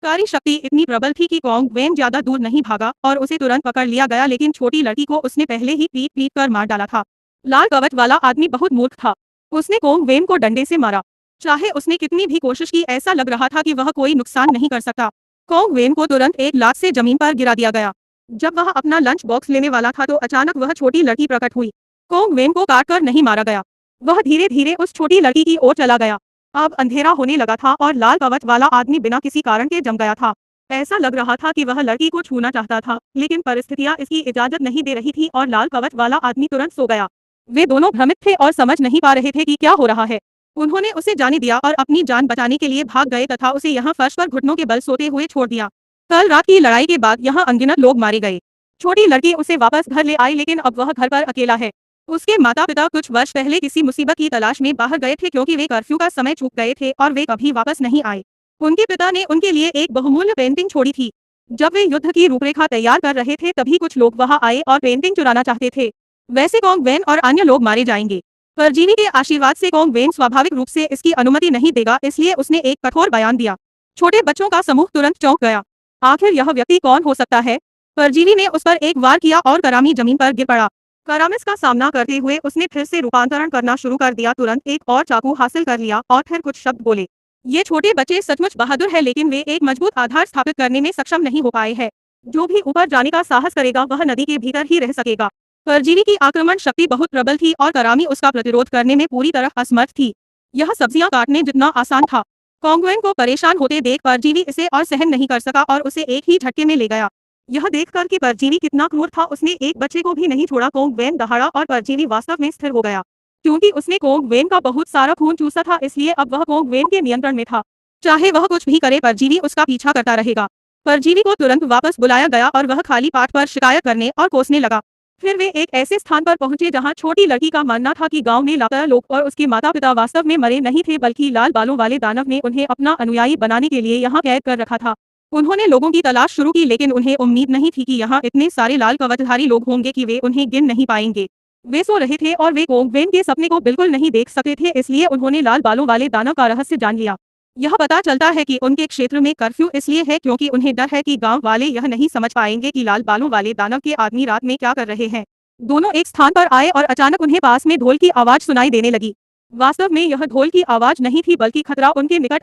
कारी शक्ति इतनी प्रबल थी कि कॉन्ग वेन ज्यादा दूर नहीं भागा और उसे तुरंत पकड़ लिया गया, लेकिन छोटी लड़की को उसने पहले ही पीट पीट कर मार डाला था। लाल कवच वाला आदमी बहुत मूर्ख था। उसने कॉन्ग वेन को डंडे से मारा। चाहे उसने कितनी भी कोशिश की, ऐसा लग रहा था कि वह कोई नुकसान नहीं कर सकता। कॉन्ग वेन को तुरंत एक लात से जमीन पर गिरा दिया गया। जब वह अपना लंच बॉक्स लेने वाला था तो अचानक वह छोटी लड़की प्रकट हुई। कॉन्ग वेन को काट कर नहीं मारा गया। वह धीरे धीरे उस छोटी लड़की की ओर चला गया। अब अंधेरा होने लगा था और लाल कवच वाला आदमी बिना किसी कारण के जम गया था। ऐसा लग रहा था कि वह लड़की को छूना चाहता था, लेकिन परिस्थितियां इसकी इजाजत नहीं दे रही थी और लाल कवच वाला आदमी तुरंत सो गया। वे दोनों भ्रमित थे और समझ नहीं पा रहे थे कि क्या हो रहा है। उन्होंने उसे जाने दिया और अपनी जान बचाने के लिए भाग गए तथा उसे यहाँ फर्श पर घुटनों के बल सोते हुए छोड़ दिया। कल रात की लड़ाई के बाद यहाँ अनगिनत लोग मारे गए। छोटी लड़की उसे वापस घर ले आई, लेकिन अब वह घर पर अकेला है। उसके माता पिता कुछ वर्ष पहले किसी मुसीबत की तलाश में बाहर गए थे, क्योंकि वे कर्फ्यू का समय चूक गए थे और वे कभी वापस नहीं आए। उनके पिता ने उनके लिए एक बहुमूल्य पेंटिंग छोड़ी थी। जब वे युद्ध की रूपरेखा तैयार कर रहे थे तभी कुछ लोग वहां आए और पेंटिंग चुराना चाहते थे। वैसे कॉन्ग वेन और अन्य लोग मारे जाएंगे। परजीवी के आशीर्वाद से कॉन्ग वेन स्वाभाविक रूप से इसकी अनुमति नहीं देगा, इसलिए उसने एक कठोर बयान दिया। छोटे बच्चों का समूह तुरंत चौंक गया। आखिर यह व्यक्ति कौन हो सकता है? परजीवी ने उस पर एक वार किया और करामी जमीन पर गिर पड़ा। करामिस का सामना करते हुए उसने फिर से रूपांतरण करना शुरू कर दिया। तुरंत एक और चाकू हासिल कर लिया और फिर कुछ शब्द बोले। ये छोटे बच्चे सचमुच बहादुर है, लेकिन वे एक मजबूत आधार स्थापित करने में सक्षम नहीं हो पाए हैं। जो भी ऊपर जाने का साहस करेगा वह नदी के भीतर ही रह सकेगा। परजीवी की आक्रमण शक्ति बहुत प्रबल थी और करामी उसका प्रतिरोध करने में पूरी तरह असमर्थ थी। यह सब्जियां काटने जितना आसान था। कॉन्ग वेन को परेशान होते देख परजीवी इसे और सहन नहीं कर सका और उसे एक ही झटके में ले गया। यह देखकर कि परजीवी कितना क्रूर था, उसने एक बच्चे को भी नहीं छोड़ा। कॉन्ग वेन दहाड़ा और परजीवी वास्तव में स्थिर हो गया। क्योंकि उसने कॉन्ग वेन का बहुत सारा खून चूसा था, इसलिए अब वह कॉन्ग वेन के नियंत्रण में था। चाहे वह कुछ भी करे, परजीवी उसका पीछा करता रहेगा। परजीवी को तुरंत वापस बुलाया गया और वह खाली पाठ पर शिकायत करने और कोसने लगा। फिर वे एक ऐसे स्थान पर पहुंचे जहां छोटी लड़की का मानना था कि गांव में लापता लोग और उसके माता पिता वास्तव में मरे नहीं थे, बल्कि लाल बालों वाले दानव ने उन्हें अपना अनुयायी बनाने के लिए यहाँ कैद कर रखा था। उन्होंने लोगों की तलाश शुरू की, लेकिन उन्हें उम्मीद नहीं थी कि यहाँ इतने सारे लाल कवचधारी लोग होंगे कि वे उन्हें गिन नहीं पाएंगे। वे सो रहे थे और वे कॉन्ग वेन के सपने को बिल्कुल नहीं देख सकते थे, इसलिए उन्होंने लाल बालों वाले दानव का रहस्य जान लिया। यह पता चलता है कि उनके क्षेत्र में कर्फ्यू इसलिए है क्योंकि उन्हें डर है कि गांव वाले यह नहीं समझ पाएंगे कि लाल बालों वाले दानव के आदमी रात में क्या कर रहे हैं। दोनों एक स्थान पर आए और अचानक उन्हें पास में ढोल की आवाज सुनाई देने लगी। वास्तव में यह ढोल की आवाज नहीं थी, बल्कि खतरा उनके निकट